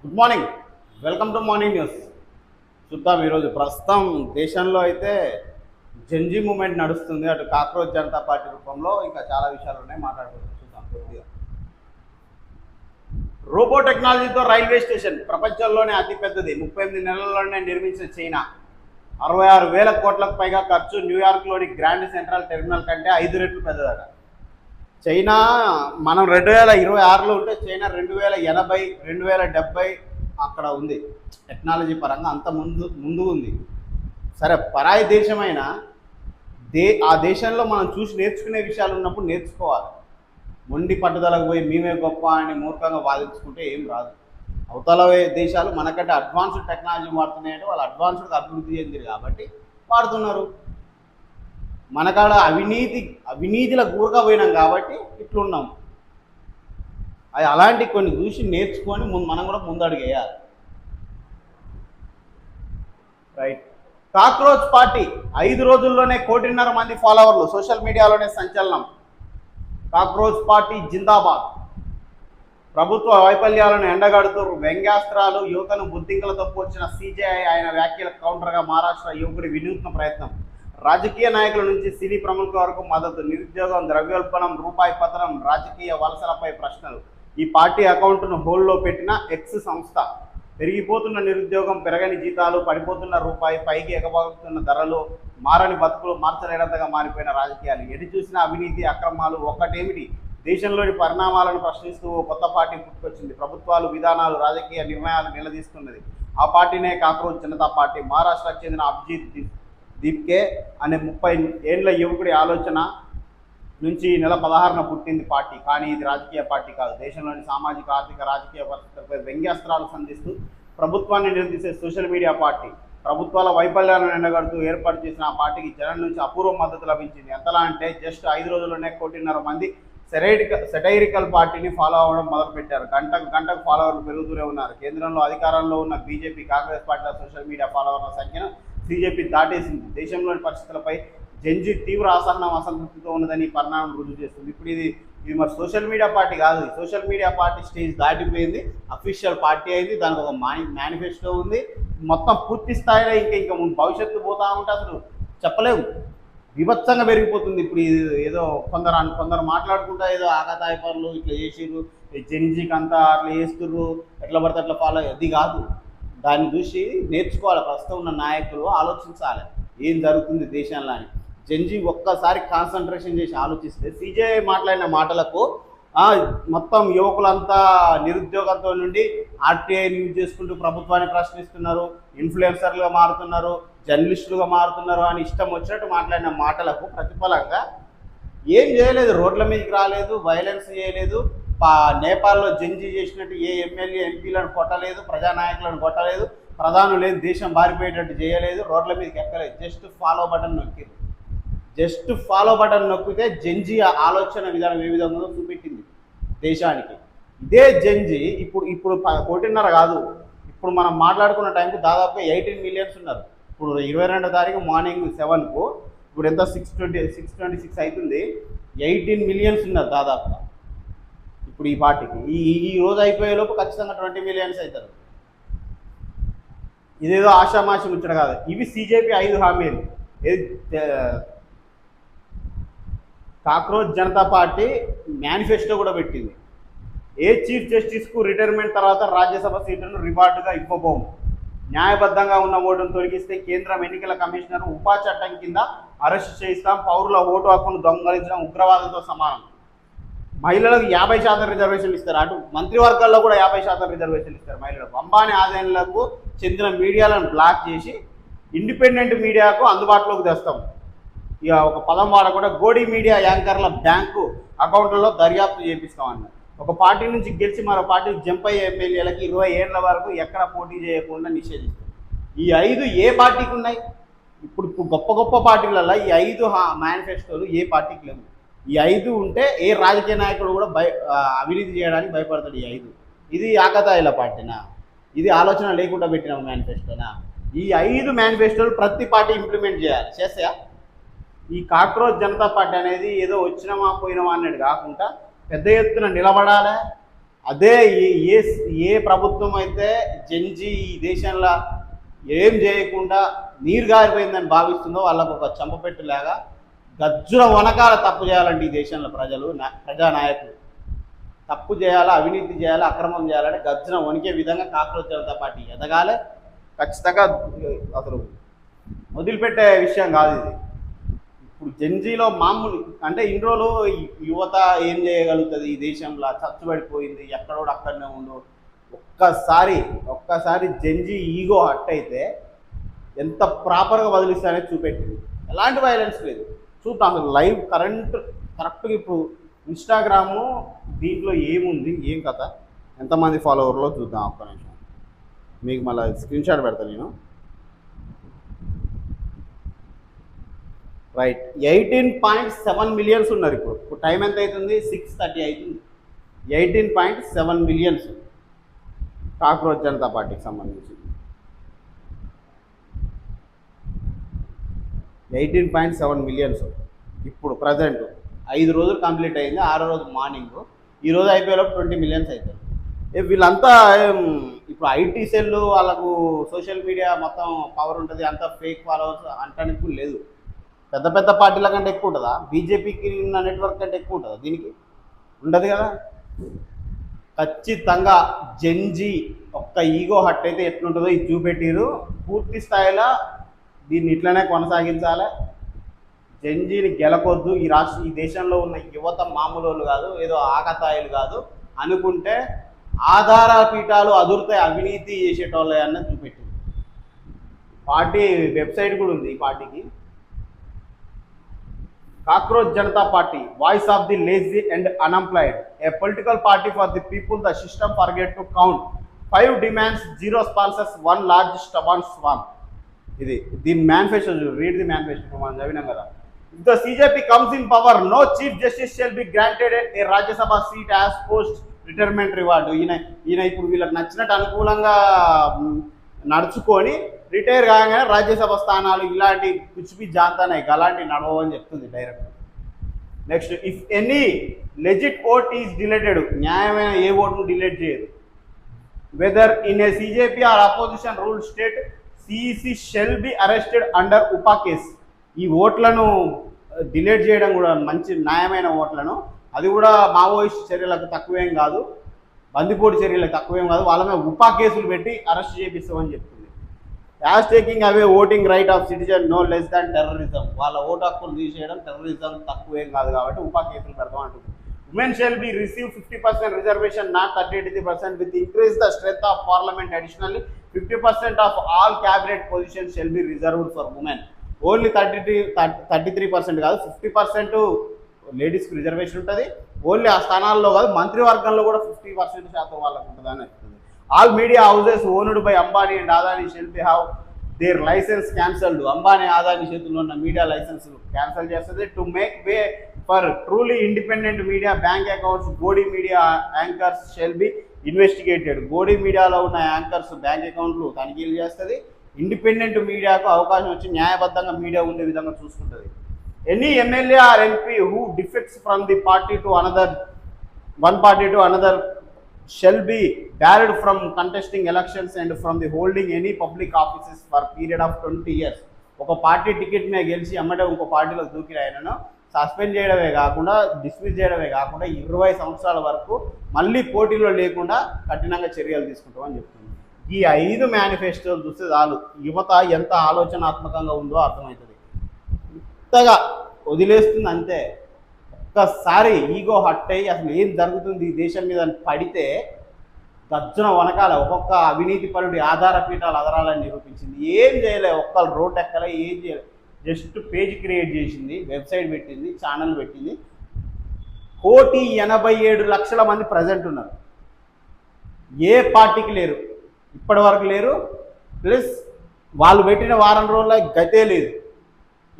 Good morning. Welcome to morning news. చూద్దాం ఈరోజు ప్రస్తుతం దేశంలో అయితే జంజీ మూమెంట్ నడుస్తుంది. అటు కాక్రోచ్ జనతా పార్టీ రూపంలో ఇంకా చాలా విషయాలు ఉన్నాయి, మాట్లాడుకుంటాం. చూద్దాం కొద్దిగా. రోబో టెక్నాలజీతో రైల్వే స్టేషన్ ప్రపంచంలోనే అతిపెద్దది. 38 నెలల్లోనే నిర్మించిన చైనా. 66,000 కోట్లకు పైగా ఖర్చు. న్యూయార్క్లోని గ్రాండ్ సెంట్రల్ టెర్మినల్ కంటే 5 రెట్లు పెద్దదట. చైనా మనం 2026లో ఉంటే చైనా 2080, 2070 అక్కడ ఉంది. టెక్నాలజీ పరంగా అంత ముందు ఉంది. సరే, పరాయి దేశమైన ఆ దేశంలో మనం చూసి నేర్చుకునే విషయాలు ఉన్నప్పుడు నేర్చుకోవాలి. మొండి పట్టుదలకు పోయి మేమే గొప్ప అని మూర్ఖంగా వాదించుకుంటే ఏం రాదు. అవతల దేశాలు మనకంటే అడ్వాన్స్డ్ టెక్నాలజీ వాడుతున్నాయంటే వాళ్ళు అడ్వాన్స్డ్గా అభివృద్ధి చెందిరు కాబట్టి వాడుతున్నారు. మనకాడ అవినీతిల గూరగా పోయినాం కాబట్టి ఇట్లున్నాం. అది అలాంటి కొన్ని చూసి నేర్చుకొని మనం కూడా ముందడుగేయాలి. రైట్. కాక్రోచ్ పార్టీ 5 రోజుల్లోనే 1.5 కోటి మంది ఫాలోవర్లు. సోషల్ మీడియాలోనే సంచలనం. కాక్రోచ్ పార్టీ జిందాబాద్. ప్రభుత్వ వైఫల్యాలను ఎండగడుతూ వ్యంగ్యాస్త్రాలు, యువతను బుద్ధింకలతో పోల్చిన సిజేఐ ఆయన వ్యాఖ్యలకు కౌంటర్గా మహారాష్ట్ర యువకుడి వినూత్న ప్రయత్నం. రాజకీయ నాయకుల నుంచి సినీ ప్రముఖుల వరకు మద్దతు. నిరుద్యోగం, ద్రవ్యోల్బణం, రూపాయి పతనం, రాజకీయ వలసలపై ప్రశ్నలు. ఈ పార్టీ అకౌంట్ను హోల్డ్లో పెట్టిన ఎక్స్ సంస్థ. పెరిగిపోతున్న నిరుద్యోగం, పెరగని జీతాలు, పడిపోతున్న రూపాయి, పైకి ఎగబాగుతున్న ధరలు, మారని బతుకులు, మార్చలేనంతగా మారిపోయిన రాజకీయాలు. ఎటు చూసిన అవినీతి, అక్రమాలు. ఒక్కటేమిటి, దేశంలోని పరిణామాలను ప్రశ్నిస్తూ ఓ కొత్త పార్టీ పుట్టుకొచ్చింది. ప్రభుత్వాలు, విధానాలు, రాజకీయ నిర్ణయాలు నిలదీస్తున్నది. ఆ పార్టీనే కాక్రోచ్ జనతా పార్టీ. మహారాష్ట్రకు చెందిన అభిజిత్ దీప్కే అనే 30 ఏళ్ల యువకుడి ఆలోచన నుంచి నెల 16న పుట్టింది పార్టీ. కానీ ఇది రాజకీయ పార్టీ కాదు. దేశంలోని సామాజిక, ఆర్థిక, రాజకీయ పరిస్థితులపై వ్యంగ్యాస్త్రాలు సంధిస్తూ ప్రభుత్వాన్ని నిలదీసే సోషల్ మీడియా పార్టీ. ప్రభుత్వాల వైఫల్యాలను ఎండగడుతూ ఏర్పాటు చేసిన ఆ పార్టీకి జనం నుంచి అపూర్వ మద్దతు లభించింది. ఎంతలా అంటే జస్ట్ 5 రోజుల్లోనే 1.5 కోటి మంది సెటైరికల్ పార్టీని ఫాలో అవ్వడం మొదలుపెట్టారు. గంటకు ఫాలోవర్లు పెరుగుతూనే ఉన్నారు. కేంద్రంలో అధికారంలో ఉన్న బీజేపీ, కాంగ్రెస్ పార్టీల సోషల్ మీడియా ఫాలోవర్ల సంఖ్యను బీజేపీ దాటేసింది. దేశంలోని పరిస్థితులపై జంజీ తీవ్ర అసంతృప్తితో ఉన్నదని పరిణామం రుజువు చేస్తుంది. ఇప్పుడు ఇది మరి సోషల్ మీడియా పార్టీ కాదు. సోషల్ మీడియా పార్టీ స్టేజ్ దాటిపోయింది, అఫీషియల్ పార్టీ అయింది. దానికి ఒక మేనిఫెస్టో ఉంది. మొత్తం పూర్తి స్థాయిలో ఇంకా భవిష్యత్తు పోతా ఉంటే అసలు చెప్పలేము. విభత్సంగా పెరిగిపోతుంది. ఇప్పుడు ఏదో కొందరు మాట్లాడుకుంటా ఏదో ఆకతాయి పనులు ఇట్లా చేసిర్రు, జంజీకి అంతా అట్లా చేస్తుర్రు, ఎట్లా పడితే అట్లా ఫాలో. అది కాదు. దాన్ని చూసి నేర్చుకోవాలి. ప్రస్తుతం ఉన్న నాయకులు ఆలోచించాలి ఏం జరుగుతుంది దేశంలో అని. జంజీ ఒక్కసారి కాన్సన్ట్రేషన్ చేసి ఆలోచిస్తే సిజేఐ మాట్లాడిన మాటలకు మొత్తం యువకులంతా నిరుద్యోగంతో నుండి ఆర్టీఐని యూజ్ చేసుకుంటూ ప్రభుత్వాన్ని ప్రశ్నిస్తున్నారు, ఇన్ఫ్లుయెన్సర్లుగా మారుతున్నారు, జర్నలిస్టులుగా మారుతున్నారు అని ఇష్టం వచ్చినట్టు మాట్లాడిన మాటలకు ప్రతిఫలంగా ఏం చేయలేదు. రోడ్ల మీదకి రాలేదు, వైలెన్స్ చేయలేదు. నేపాల్లో జంజీ చేసినట్టు ఏ ఎమ్మెల్యే, ఎంపీలను కొట్టలేదు, ప్రజానాయకులను కొట్టలేదు, ప్రధానులు లేదు, దేశం బారిపోయేటట్టు చేయలేదు, రోడ్ల మీదకి ఎక్కలేదు. జస్ట్ ఫాలో బటన్ నొక్కింది. జస్ట్ ఫాలో బటన్ నొక్కితే జంజీ ఆలోచన విధానం ఏ విధంగా ఉందో చూపెట్టింది దేశానికి. ఇదే జంజీ ఇప్పుడు 1.5 కోటి కాదు, ఇప్పుడు మనం మాట్లాడుకున్న టైంకు దాదాపుగా 18 మిలియన్స్ ఉన్నారు. ఇప్పుడు 22వ తారీఖు మార్నింగ్ 7కు ఇప్పుడు ఎంత 626 అవుతుంది. 18 మిలియన్స్ ఉన్నారు దాదాపుగా ఇప్పుడు ఈ పార్టీకి. ఈ రోజు అయిపోయేలోపు ఖచ్చితంగా 20 మిలియన్స్ అవుతారు. ఇదేదో ఆషామాషి ముచ్చట కాదు. ఇవి సిజేపీ 5 హామీలు. కాక్రోచ్ జనతా పార్టీ మేనిఫెస్టో కూడా పెట్టింది. ఏ చీఫ్ జస్టిస్కు రిటైర్మెంట్ తర్వాత రాజ్యసభ సీటును రివార్డుగా ఇవ్వబోము. న్యాయబద్ధంగా ఉన్న ఓటును తొలగిస్తే కేంద్రం ఎన్నికల కమిషనర్ ఉపా చట్టం కింద అరెస్టు చేయిస్తాం. పౌరుల ఓటు హక్కును దొంగలించడం ఉగ్రవాదంతో సమానం. మహిళలకు 50% రిజర్వేషన్లు ఇస్తారు. అటు మంత్రివర్గాల్లో కూడా 50% రిజర్వేషన్లు ఇస్తారు మహిళలకు. అంబానీ ఆదాయాలకు చెందిన మీడియాలను బ్లాక్ చేసి ఇండిపెండెంట్ మీడియాకు అందుబాటులోకి తెస్తాం. ఇక ఒక పదం వాడకుండా గోడీ మీడియా యాంకర్ల బ్యాంకు అకౌంట్లలో దర్యాప్తు చేపిస్తామన్నారు. ఒక పార్టీ నుంచి గెలిచి మరో పార్టీకి జంప్ అయ్యే ఎమ్మెల్యేలకు 20 ఏళ్ల వరకు ఎక్కడ పోటీ చేయకుండా నిషేధిస్తారు. ఈ 5 ఏ పార్టీకి ఉన్నాయి? ఇప్పుడు గొప్ప పార్టీలలో ఈ 5 మేనిఫెస్టోలు ఏ పార్టీకి లేవు. ఈ 5 ఉంటే ఏ రాజకీయ నాయకుడు కూడా అవినీతి చేయడానికి భయపడతాడు. ఈ 5 ఇది ఆకతాయిల పార్టీనా? ఇది ఆలోచన లేకుండా పెట్టిన మేనిఫెస్టోనా? ఈ 5 మేనిఫెస్టోలు ప్రతి పార్టీ ఇంప్లిమెంట్ చేయాలి. చేస్తా ఈ కాక్రోచ్ జనతా పార్టీ అనేది ఏదో వచ్చినామా పోయినామా అన్నట్టు కాకుండా పెద్ద ఎత్తున నిలబడాలి, అదే ఏ ఏ ప్రభుత్వం అయితే జంజీ ఈ దేశంలో ఏం చేయకుండా నీరు గారిపోయిందని భావిస్తుందో వాళ్ళకు ఒక చంపపెట్టులాగా గజ్జున వనకాల తప్పు చేయాలంటే ఈ దేశంలో ప్రజానాయకులు తప్పు చేయాలా, అవినీతి చేయాలా, అక్రమం చేయాలంటే గజ్జున వణికే విధంగా కాక్రోచ్ జనతా పార్టీ ఎదగాలి. ఖచ్చితంగా అసలు వదిలిపెట్టే విషయం కాదు ఇది. ఇప్పుడు జంజీలో మామూలు అంటే ఇన్ని రోజులు యువత ఏం చేయగలుగుతుంది ఈ దేశంలో, చచ్చుబడిపోయింది, ఎక్కడోడు అక్కడనే ఉండు. ఒక్కసారి జంజీ ఈగో హట్ అయితే ఎంత ప్రాపర్గా వదిలిస్తారనేది చూపెట్టింది. ఎలాంటి వైలెన్స్ లేదు. చూద్దాం అసలు లైవ్ కరెక్ట్గా ఇప్పుడు ఇన్స్టాగ్రాము దీంట్లో ఏముంది, ఏం కథ, ఎంతమంది ఫాలోవర్లో చూద్దాం. ఒక్క నిమిషం మీకు మళ్ళీ స్క్రీన్ షాట్ పెడతాను నేను. రైట్, 18.7 మిలియన్స్ ఉన్నారు. ఇప్పుడు టైం ఎంత అవుతుంది? 6:30 అవుతుంది. 18.7 మిలియన్స్ కాక్రోచ్ జనతా పార్టీకి సంబంధించి 18.7 మిలియన్స్ ఇప్పుడు ప్రజెంట్ 5 రోజులు కంప్లీట్ అయింది. 6వ రోజు మార్నింగ్, ఈరోజు అయిపోయేలోపు 20 మిలియన్స్ అవుతారు. వీళ్ళంతా ఇప్పుడు ఐటీ సెల్ వాళ్ళకు సోషల్ మీడియా మొత్తం పవర్ ఉంటుంది, అంతా ఫేక్ ఫాలోవర్స్ అంటానికి లేదు. పెద్ద పెద్ద పార్టీల కంటే ఎక్కువ ఉంటుందా? బీజేపీకి ఉన్న నెట్వర్క్ కంటే ఎక్కువ ఉంటుందా? దీనికి ఉండదు కదా. ఖచ్చితంగా జంజీ ఒక్క ఈగో హట్ అయితే ఎట్లుంటుందో ఇది చూపెట్టిరు. పూర్తి స్థాయిలో దీన్ని ఇట్లనే కొనసాగించాలి. జంజీని గెలకొద్దు. ఈ దేశంలో ఉన్న యువత మామూలు వాళ్ళు కాదు, ఏదో ఆకతాయిలు కాదు. అనుకుంటే ఆధార పీఠాలు అదురుతాయి అవినీతి చేసేటోళ్ళు అన్నది చూపెట్టింది. పార్టీ వెబ్సైట్ కూడా ఉంది ఈ పార్టీకి. Cockroach Janata party, voice of the lazy and unemployed, A political party for the people, the system forget to count, 5 demands, 0 sponsors, 1 large stubborn swarm. ఇది దీని మేనిఫెస్టో చూడు, రీడ్ ది మేనిఫెస్టో. మనం చదివినాం కదా. If the CJP comes in power, no chief justice shall be granted a Rajya Sabha seat as post retirement reward. ఈయన ఇప్పుడు వీళ్ళకి నచ్చినట్టు అనుకూలంగా నడుచుకొని రిటైర్ కాగానే రాజ్యసభ స్థానాలు ఇలాంటి కుచిపి జాంతానే అలాంటి నడవని చెప్తుంది direct. Next, if any legit vote is deleted, న్యాయమైన ఏ ఓటును డిలేట్ చేయదు. Whether in a CJP or opposition rule state, CEC shall be arrested under UAPA case. ఈ ఓట్లను డిలేట్ చేయడం కూడా మంచి న్యాయమైన ఓట్లను, అది కూడా మావోయిస్ట్ చర్యలకు తక్కువేం కాదు, బందిపోటు చర్యలకు తక్కువేం కాదు, వాళ్ళ మీద ఉపా కేసులు పెట్టి అరెస్ట్ చేపిస్తామని చెప్తుంది. As taking away voting right of citizen no less than terrorism. వాళ్ళ ఓటు హక్కులు తీసేయడం టెర్రరిజం తక్కువేం కాదు కాబట్టి ఉపా కేసులు పెడతాం అంటుంది. Women shall be receive 50% reservation, not 33%, with increase the strength of parliament. Additionally 50% of all cabinet position shall be reserved for women. Only 33% కాదు, 50% లేడీస్కి రిజర్వేషన్ ఉంటుంది. ఓన్లీ ఆ స్థానాల్లో కాదు, మంత్రివర్గంలో కూడా 50% వాళ్ళకు ఉంటుంది అని చెప్తుంది. All media houses owned by Ambani and Adani shall be have their licence cancelled. Ambani Adani చేతుల్లో ఉన్న మీడియా లైసెన్స్ క్యాన్సల్ చేస్తుంది. To make way for truly independent media, bank accounts, Godi media anchors shall be investigated. Godi మీడియాలో ఉన్న యాంకర్స్ బ్యాంక్ అకౌంట్లు తనిఖీలు చేస్తుంది. Independent మీడియాకు అవకాశం వచ్చి న్యాయబద్ధంగా మీడియా ఉండే విధంగా చూసుకుంటుంది. Any MLA or MP who defects from the party to another, one party to another shall be barred from contesting elections and from the holding any public offices for period of 20 years. ఒక party ticket మీద గెలిచి అమ్మటే ఇంకో పార్టీలో దూకిన ఆయనను suspend చేయడమే కాకుండా, dismiss చేయడమే కాకుండా 20 సంవత్సరాల వరకు మళ్ళీ పోటీలో లేకుండా కఠినంగా చర్యలు తీసుకుంటామని చెప్తుంది. ఈ 5 మేనిఫెస్టోలు చూస్తే చాలు యువత ఎంత ఆలోచనాత్మకంగా ఉందో అర్థమవుతుంది. ఇంతగా వదిలేస్తుంది అంతే. ఒక్కసారి ఈగో హట్ అయ్యి అసలు ఏం జరుగుతుంది ఈ దేశం మీద పడితే గజ్జున వనకాల ఒక్కొక్క అవినీతి పరుడి ఆధార పీఠాలు అదరాలని నిరూపించింది. ఏం చేయలే, ఒక్కళ్ళు రోడ్ ఎక్కలే, ఏం చేయలేదు. జస్ట్ పేజ్ క్రియేట్ చేసింది, వెబ్సైట్ పెట్టింది, ఛానల్ పెట్టింది. 1,87,00,000 మంది ప్రజెంట్ ఉన్నారు. ఏ పార్టీకి లేరు, ఇప్పటి వరకు లేరు. ప్లస్ వాళ్ళు పెట్టిన వారం రోజుల గతే లేదు,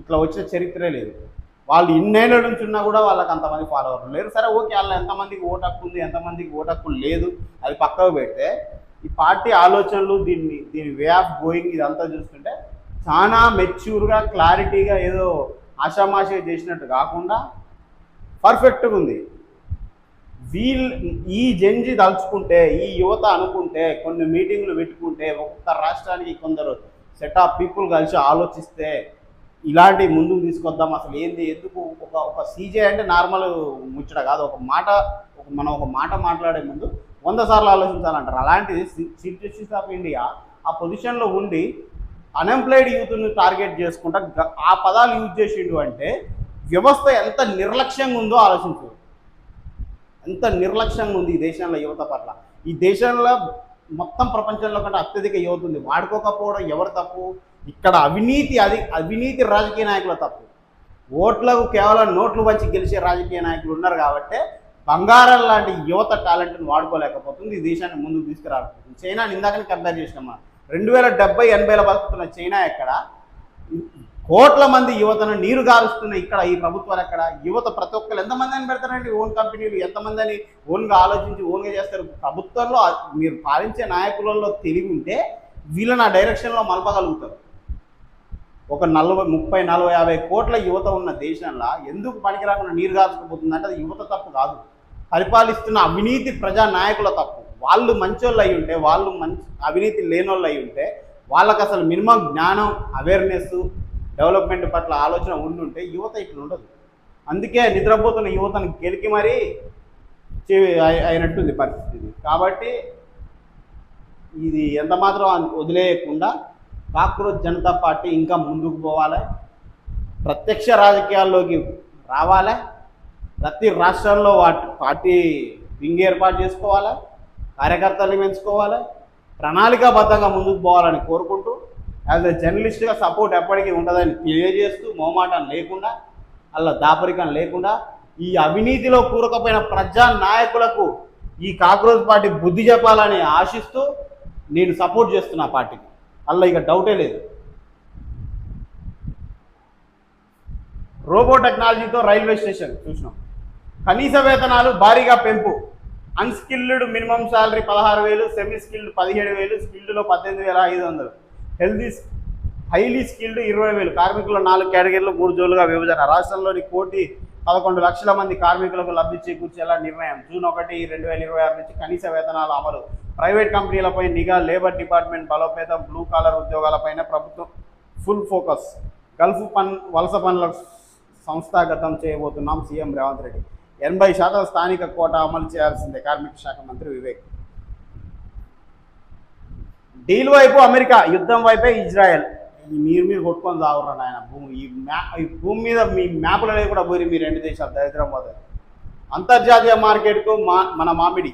ఇట్లా వచ్చిన చరిత్రే లేదు. వాళ్ళు ఇన్నేళ్ళ నుంచి ఉన్నా కూడా వాళ్ళకి అంతమంది ఫాలోవర్లు లేరు. సరే ఓకే, వాళ్ళ ఎంతమందికి ఓటు హక్కు ఉంది, ఎంతమందికి ఓటు హక్కు లేదు, అది పక్కకు పెడితే ఈ పార్టీ ఆలోచనలు, దీని వే ఆఫ్ గోయింగ్ ఇదంతా చూస్తుంటే చాలా మెచ్యూర్గా, క్లారిటీగా, ఏదో ఆషామాషిగా చేసినట్టు కాకుండా పర్ఫెక్ట్గా ఉంది. వీళ్ళు ఈ జంజి తలుచుకుంటే, ఈ యువత అనుకుంటే, కొన్ని మీటింగ్లు పెట్టుకుంటే, ఒక్కొక్క రాష్ట్రానికి కొందరు సెట్ ఆఫ్ పీపుల్ కలిసి ఆలోచిస్తే ఇలాంటి ముందుకు తీసుకొద్దాం. అసలు ఏంది, ఎందుకు ఒక సీజే అంటే నార్మల్ ముచ్చట కాదు. మనం ఒక మాట మాట్లాడే ముందు 100 సార్లు ఆలోచించాలంటారు. అలాంటిది చీఫ్ జస్టిస్ ఆఫ్ ఇండియా ఆ పొజిషన్లో ఉండి అన్ఎంప్లాయిడ్ యూత్ని టార్గెట్ చేసుకుంటా ఆ పదాలు యూజ్ చేసిండు అంటే వ్యవస్థ ఎంత నిర్లక్ష్యంగా ఉందో ఆలోచించు. ఎంత నిర్లక్ష్యంగా ఉంది ఈ దేశంలో యువత పట్ల. ఈ దేశంలో మొత్తం ప్రపంచంలో కంటే అత్యధిక యువత ఉంది. వాడుకోకపోవడం ఎవరు తప్పు? ఇక్కడ అవినీతి రాజకీయ నాయకుల తప్పు. ఓట్లకు కేవలం నోట్లు వచ్చి గెలిచే రాజకీయ నాయకులు ఉన్నారు కాబట్టి బంగారం లాంటి యువత టాలెంట్ని వాడుకోలేకపోతుంది. ఈ దేశాన్ని ముందుకు తీసుకురాకపోతుంది. చైనాని ఇందాకనే కంపేర్ చేసినాం మనం. 2070-80ల బతుకుతున్న చైనా ఎక్కడ? కోట్ల మంది యువతను నీరు గారుస్తున్న ఇక్కడ ఈ ప్రభుత్వాలు ఎక్కడ? యువత ప్రతి ఒక్కరు ఎంతమంది అని పెడతారండి? ఓన్ కంపెనీలు ఎంతమంది అని ఓన్గా ఆలోచించి ఓన్గా చేస్తారు. ప్రభుత్వంలో మీరు పాలించే నాయకులలో తెలివి ఉంటే వీళ్ళని ఆ డైరెక్షన్లో మలపగలుగుతారు. ఒక 30-40-50 కోట్ల యువత ఉన్న దేశంలో ఎందుకు పనికి రాకుండా నీరు గార్చుకుపోతుందంటే అది యువత తప్పు కాదు, పరిపాలిస్తున్న అవినీతి ప్రజా నాయకుల తప్పు. వాళ్ళు మంచోళ్ళు అయి ఉంటే, వాళ్ళు అవినీతి లేనోళ్ళు అయి ఉంటే, వాళ్ళకి అసలు మినిమం జ్ఞానం, అవేర్నెస్, డెవలప్మెంట్ పట్ల ఆలోచన ఉండుంటే యువత ఇట్లా ఉండదు. అందుకే నిద్రపోతున్న యువతను గెలికి మరీ అయినట్టుంది పరిస్థితి. కాబట్టి ఇది ఎంత మాత్రం వదిలేయకుండా కాక్రోచ్ జనతా పార్టీ ఇంకా ముందుకు పోవాలి, ప్రత్యక్ష రాజకీయాల్లోకి రావాలి, ప్రతి రాష్ట్రంలో పార్టీ వింగ్ ఏర్పాటు చేసుకోవాలి, కార్యకర్తలు పెంచుకోవాలి, ప్రణాళికాబద్ధంగా ముందుకు పోవాలని కోరుకుంటూ యాజ్ ఎ జర్నలిస్ట్గా సపోర్ట్ ఎప్పటికీ ఉంటుందని తెలియజేస్తూ, మోమాటం లేకుండా, అలా దాపరికం లేకుండా ఈ అవినీతిలో కూరకపోయిన ప్రజా నాయకులకు ఈ కాక్రోచ్ పార్టీ బుద్ధి చెప్పాలని ఆశిస్తూ నేను సపోర్ట్ చేస్తున్నా పార్టీకి. అలా ఇక డౌటే లేదు. రోబో టెక్నాలజీతో రైల్వే స్టేషన్ చూసినాం. కనీస వేతనాలు భారీగా పెంపు. Unskilled minimum salary 16,000, semi skilled 17,000, స్కిల్డ్లో 18,500, highly skilled 20,000. కార్మికుల 4 కేటగిరీలు 3 జోన్లుగా విభజన. రాష్ట్రంలోని 1,11,00,000 మంది కార్మికులకు లబ్ధి చేకూర్చేలా నిర్ణయం. జూన్ 1, 2026 నుంచి కనీస వేతనాల అమలు. ప్రైవేట్ కంపెనీలపై నిఘా, లేబర్ డిపార్ట్మెంట్ బలోపేతం, బ్లూ కాలర్ ఉద్యోగాలపైన ప్రభుత్వం ఫుల్ ఫోకస్. గల్ఫ్ వలస పనులకు సంస్థాగతం చేయబోతున్నాం సీఎం రేవంత్ రెడ్డి. 80% స్థానిక కోటా అమలు చేయాల్సిందే కార్మిక శాఖ మంత్రి వివేక్. డీల్ వైపు అమెరికా, యుద్ధం వైపే ఇజ్రాయెల్. మీరు కొట్టుకొని సాగురండి ఆయన భూమి. ఈ భూమి మీద మీ మ్యాపులలో కూడా పోయి మీ 2 దేశాలు దరిద్రం పోతాయి. అంతర్జాతీయ మార్కెట్కు మన మామిడి.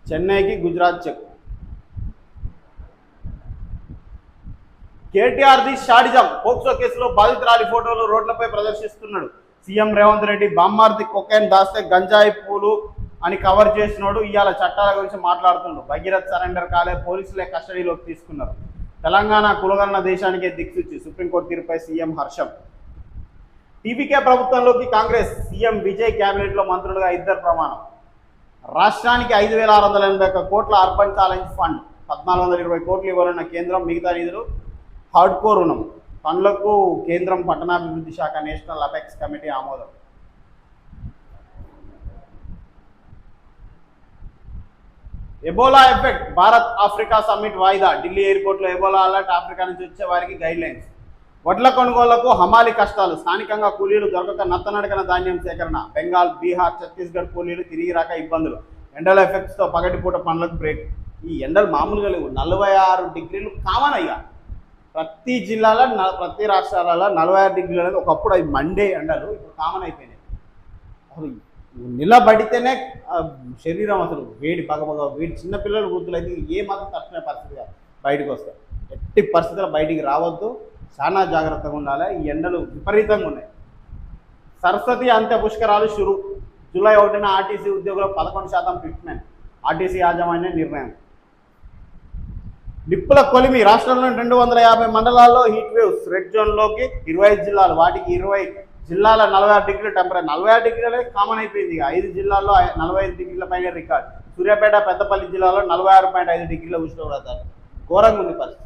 చెన్నైకి గుజరాత్ చెక్. కేటీఆర్ది షాడిజం. పోక్సో కేసులో బాధితురాలి ఫోటోలు రోడ్లపై ప్రదర్శిస్తున్నాడు సీఎం రేవంత్ రెడ్డి. బామ్మార్ది కొకైన్ దాస్తే గంజాయి పూలు అని కవర్ చేసినోడు ఇవాళ చట్టాల గురించి మాట్లాడుతున్నాడు. భగీరథ్ సరెండర్ కాలే, పోలీసులే కస్టడీలోకి తీసుకున్నారు. తెలంగాణ కులగన్న దేశానికే దిక్సూచి. సుప్రీంకోర్టు తీర్పుపై సీఎం హర్షం. టీవీకే ప్రభుత్వంలోకి కాంగ్రెస్. సీఎం విజయ్ క్యాబినెట్లో మంత్రులుగా 2 ప్రమాణం. రాష్ట్రానికి 5,681 కోట్ల అర్బన్ ఛాలెంజ్ ఫండ్. 1,420 కోట్లు ఇవ్వాలన్న కేంద్రం. మిగతా నిధులు హార్డ్కో రుణం. పనులకు కేంద్రం పట్టణాభివృద్ధి శాఖ నేషనల్ అపెక్స్ కమిటీ ఆమోదం. Ebola effect. Bharat Africa summit వాయిదా. ఢిల్లీ ఎయిర్పోర్ట్లో ఎబోలా అలర్ట్. ఆఫ్రికా నుంచి వచ్చే వారికి గైడ్లైన్స్. వడ్ల కొనుగోళ్లకు హమాలి కష్టాలు. స్థానికంగా కూలీలు దొరకక నత్తనడకన ధాన్యం సేకరణ. బెంగాల్, బీహార్, ఛత్తీస్గఢ్ కూలీలు తిరిగి రాక ఇబ్బందులు. ఎండల ఎఫెక్ట్స్తో పగటిపూట పనులకు బ్రేక్. ఈ ఎండలు మామూలుగా లేవు. 46 డిగ్రీలు కామన్ అయ్యా. ప్రతి జిల్లాలో, ప్రతి రాష్ట్రాలలో 46 డిగ్రీలు అనేది ఒకప్పుడు అవి మండే ఎండలు ఇప్పుడు కామన్ అయిపోయినాయి. అసలు నిలబడితేనే శరీరం అసలు వేడి పగపగ వేడి. చిన్నపిల్లలు, వృద్ధులు అయితే ఏ మాత్రం తట్టుకునే పరిస్థితిగా బయటకు వస్తాయి. ఎట్టి పరిస్థితుల్లో బయటికి రావద్దు, చాలా జాగ్రత్తగా ఉండాలి. ఈ ఎండలు విపరీతంగా ఉన్నాయి. సరస్వతి అంత్య పుష్కరాలు షురు. జూలై 1న ఆర్టీసీ ఉద్యోగులకు 11% ఫిట్మెంట్. ఆర్టీసీ యాజమాన్య నిర్ణయం. నిప్పుల కొలిమి. రాష్ట్రంలోని 250 మండలాల్లో హీట్ వేవ్స్. రెడ్ జోన్లోకి 25 జిల్లాలు. వాటికి 20 జిల్లాల 46 డిగ్రీల టెంపరేచర్. 46 డిగ్రీలే కామన్ అయిపోయింది. 5 జిల్లాల్లో 45 డిగ్రీల పైన రికార్డ్. సూర్యాపేట, పెద్దపల్లి జిల్లాలో 46.5 డిగ్రీల ఉష్ణోగ్రత. ఘోరంగా ఉంది పరిస్థితి.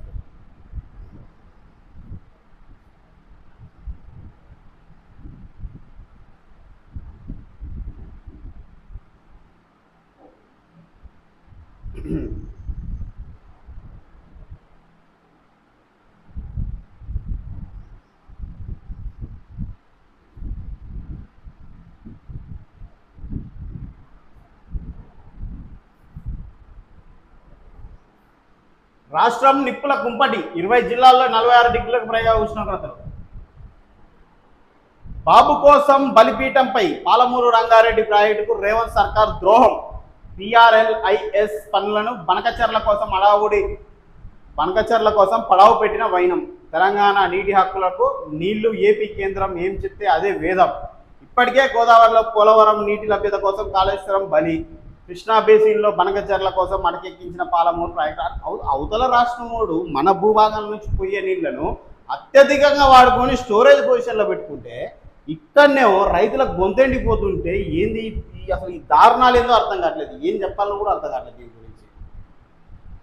రాష్ట్రం నిప్పుల కుంపటి 20 జిల్లాల్లో 46 డిగ్రీలకు పైగా ఉష్ణోగ్రతలు. బాబు కోసం బలిపీఠంపై పాలమూరు రంగారెడ్డి ప్రాజెక్టుకు రేవంత్ సర్కార్ ద్రోహం. PRLIS పనులను బనకచర్ల కోసం పడావు పెట్టిన వైనం. తెలంగాణ నీటి హక్కులకు నీళ్లు ఏపీ కేంద్రం ఏం చెప్తే అదే వేదం. ఇప్పటికే గోదావరిలో పోలవరం నీటి లభ్యత కోసం కాళేశ్వరం బలి. కృష్ణా బేసిన్లో బనకచర్ల కోసం అటకెక్కించిన పాలమూరు ప్రాజెక్టు. అవతల రాష్ట్రమోడు మన భూభాగం నుంచి పోయే నీళ్లను అత్యధికంగా వాడుకొని స్టోరేజ్ పొజిషన్లో పెట్టుకుంటే ఇక్కడనేమో రైతులకు గొంతెండిపోతుంటే ఏంది అసలు ఈ దారుణాలు ఏందో అర్థం కావట్లేదు. ఏం చెప్పాలో కూడా అర్థం కావట్లేదు దీని గురించి.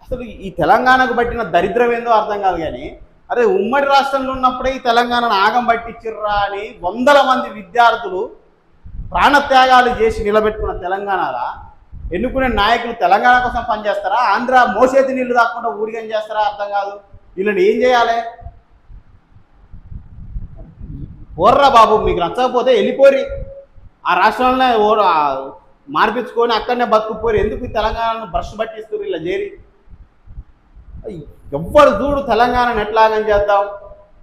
అసలు ఈ తెలంగాణకు పట్టిన దరిద్రం ఏందో అర్థం కాదు. కానీ అదే ఉమ్మడి రాష్ట్రంలో ఉన్నప్పుడే ఈ తెలంగాణను ఆగం పట్టించిర్రా అని వందల మంది విద్యార్థులు ప్రాణత్యాగాలు చేసి నిలబెట్టుకున్న తెలంగాణలో ఎన్నుకునే నాయకులు తెలంగాణ కోసం పనిచేస్తారా, ఆంధ్ర మోసేతి నీళ్లు దాక్కుండా ఊడిగం చేస్తారా అర్థం కాదు. వీళ్ళని ఏం చేయాలి? పోర్రా బాబు, మీకు నచ్చకపోతే వెళ్ళిపోరి, ఆ రాష్ట్రంలోనే మార్పించుకొని అక్కడనే బతుకుపోరు. ఎందుకు తెలంగాణను బ్రష్ పట్టిస్తారు ఇలా చేరి? ఎవ్వరు చూడు తెలంగాణను ఎట్లాగం చేద్దాం,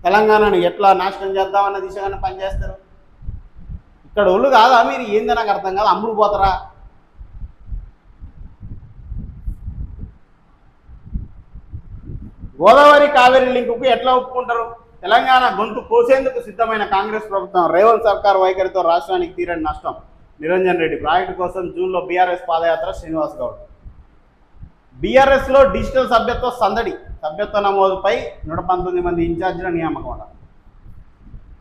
తెలంగాణను ఎట్లా నాశనం చేద్దాం అన్న దిశగానే పనిచేస్తారు. ఇక్కడ ఒళ్ళు కాదా మీరు? ఏంది నాకు అర్థం కాదు. అమ్ముడు పోతారా? గోదావరి కావేరీ లింకుకు ఎట్లా ఒప్పుకుంటారు? తెలంగాణ గొంతు కోసేందుకు సిద్ధమైన కాంగ్రెస్ ప్రభుత్వం. రేవంత్ సర్కార్ వైఖరితో రాష్ట్రానికి తీరని నష్టం. నిరంజన్ రెడ్డి ప్రాజెక్టు కోసం జూన్లో బీఆర్ఎస్ పాదయాత్ర. శ్రీనివాస్ గౌడ్ బీఆర్ఎస్లో డిజిటల్ సభ్యత్వ సందడి. సభ్యత్వ నమోదుపై 119 మంది ఇన్ఛార్జీల నియామకం.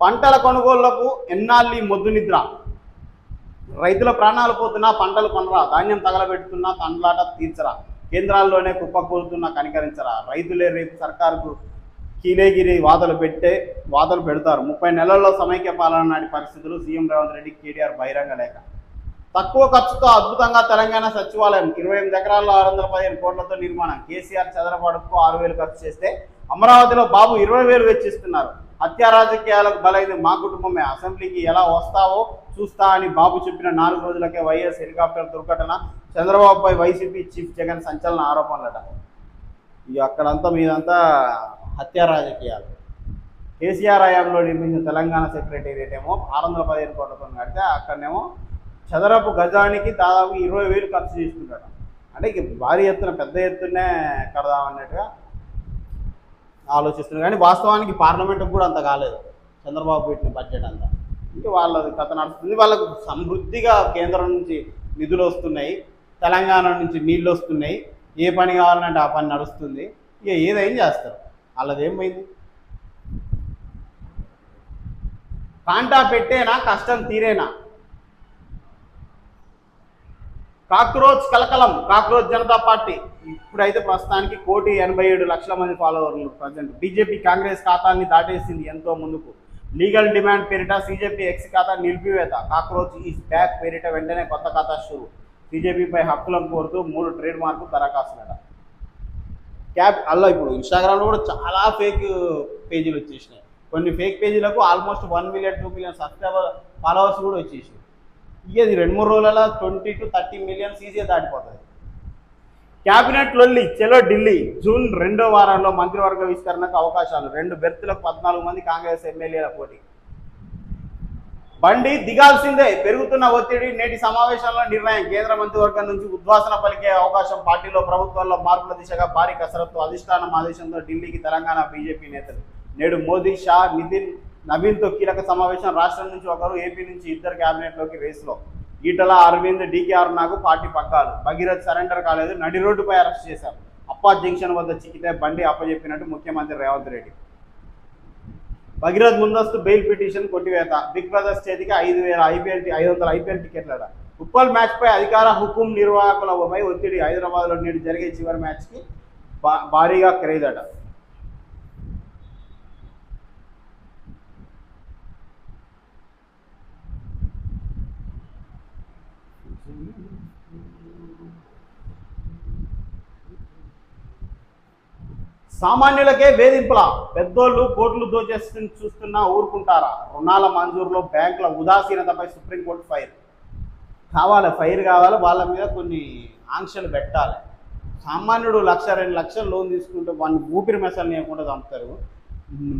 పంటల కొనుగోళ్లకు ఎన్నాళ్ళీ మొద్దు నిద్ర. రైతుల ప్రాణాలు పోతున్నా పంటలు కొనరా, ధాన్యం తగలబెడుతున్నా తండ్లాట తీర్చరా, కేంద్రాల్లోనే కుప్పకూలుతున్నా కనికరించరా. రైతులే రేపు సర్కారుకు కీలేగిరి వాతలు పెడతారు. 30 నెలల్లో సమైక్య పాలన నాటి పరిస్థితులు. సీఎం రేవంత్ రెడ్డి కేటీఆర్ బహిరంగ లేఖ. తక్కువ ఖర్చుతో అద్భుతంగా తెలంగాణ సచివాలయం. 28 ఎకరాల్లో 615 కోట్లతో నిర్మాణం. కేసీఆర్ చదరపాడుకు 6,000 ఖర్చు చేస్తే అమరావతిలో బాబు 20,000 వెచ్చిస్తున్నారు. హత్యా రాజకీయాలకు బలైంది మా కుటుంబమే. అసెంబ్లీకి ఎలా వస్తావో చూస్తా అని బాబు చెప్పిన 4 రోజులకే వైఎస్ హెలికాప్టర్ దుర్ఘటన. చంద్రబాబుపై వైసీపీ చీఫ్ జగన్ సంచలన ఆరోపణలట. ఇక అక్కడంతా మీదంతా హత్యా రాజకీయాలు. కేసీఆర్ హయాంలో నిర్మించిన తెలంగాణ సెక్రటేరియట్ ఏమో 615 కోట్లతో కడితే అక్కడనేమో చదరపు గజానికి దాదాపు 20,000 ఖర్చు చేసుకుంటాడు. అంటే ఇక భారీ ఎత్తున పెద్ద ఎత్తునే కడదామన్నట్టుగా ఆలోచిస్తున్నారు. కానీ వాస్తవానికి పార్లమెంటుకు కూడా అంత కాలేదు చంద్రబాబు పెట్టిన బడ్జెట్ అంతా. ఇంక వాళ్ళది కథ నడుస్తుంది. వాళ్ళకు సమృద్ధిగా కేంద్రం నుంచి నిధులు వస్తున్నాయి, తెలంగాణ నుంచి నీళ్ళు వస్తున్నాయి. ఏ పని కావాలంటే ఆ పని నడుస్తుంది. ఇక ఏదైనా చేస్తారు. వాళ్ళది ఏమైంది? కాంటా పెట్టేనా కష్టం తీరేనా? కాక్రోచ్ కలకలం. కాక్రోచ్ జనతా పార్టీ ఇప్పుడైతే ప్రస్తుతానికి 1,87,00,000 మంది ఫాలోవర్లు ప్రజెంట్. బీజేపీ కాంగ్రెస్ ఖాతాన్ని దాటేసింది ఎంతో ముందుకు. లీగల్ డిమాండ్ పేరిట సీజేపీ ఎక్స్ ఖాతా నిలిపివేత. కాక్రోచ్ ఈజ్ బ్యాక్ పేరిట వెంటనే కొత్త ఖాతా షురు. సీజేపీపై హక్కులను కోరుతూ 3 ట్రేడ్ మార్కు దరఖాస్తులట. అలా ఇప్పుడు ఇన్స్టాగ్రామ్లో కూడా చాలా ఫేక్ పేజీలు వచ్చేసినాయి. కొన్ని ఫేక్ పేజీలకు ఆల్మోస్ట్ 1 మిలియన్ 2 మిలియన్ ఫాలోవర్స్ కూడా వచ్చేసి. ఇది 2-3 రోజుల 20 to 30 మిలియన్ ఈజీగా దాటిపోతుంది. క్యాబినెట్ లొల్లి చెలో ఢిల్లీ. జూన్ 2వ వారంలో మంత్రివర్గ విస్తరణకు అవకాశాలు. 2 బెర్తులకు 14 మంది కాంగ్రెస్ ఎమ్మెల్యేల పోటీ. బండి దిగాల్సిందే, పెరుగుతున్న ఒత్తిడి. నేటి సమావేశంలో నిర్ణయం. కేంద్ర మంత్రివర్గం నుంచి ఉద్వాసన పలికే అవకాశం. పార్టీలో ప్రభుత్వంలో మార్పుల దిశగా భారీ కసరత్తు. అధిష్టానం ఆదేశంతో ఢిల్లీకి తెలంగాణ బీజేపీ నేతలు. నేడు మోదీ, షా, నవీన్తో కీలక సమావేశం. రాష్ట్రం నుంచి ఒకరు, ఏపీ నుంచి 2 క్యాబినెట్లోకి రేసులో. ఈటల, అరవింద్, డీకే అరుణకు పార్టీ పగ్గాలు. భగీరథ్ సరెండర్ కాలేదు, నడి రోడ్డుపై అరెస్ట్ చేశారు. అప్పా జంక్షన్ వద్ద చిక్కితే బండి అప్పజెప్పినట్టు ముఖ్యమంత్రి రేవంత్ రెడ్డి. భగీరథ్ ముందస్తు బెయిల్ పిటిషన్ కొట్టివేత. బిగ్ బ్రదర్స్ చేతికి 500 ఐపీఎల్ టికెట్లట. ఉప్పల్ మ్యాచ్పై అధికార హుకుం నిర్వాహకులపై ఒత్తిడి. హైదరాబాద్లో నేడు జరిగే చివరి మ్యాచ్కి భారీగా ఖరీదట. సామాన్యులకే వేధింపుల. పెద్దోళ్ళు కోట్లు చూస్తున్నా ఊరుకుంటారా? రుణాల మంజూరులో బ్యాంకుల ఉదాసీనతపై సుప్రీంకోర్టు ఫైర్. ఫైర్ కావాలి. వాళ్ళ మీద కొన్ని ఆంక్షలు పెట్టాలి. సామాన్యుడు 1-2 లక్షలు లోన్ తీసుకుంటే వాడిని ఊపిరి మెసలు లేకుండా చంపుతారు.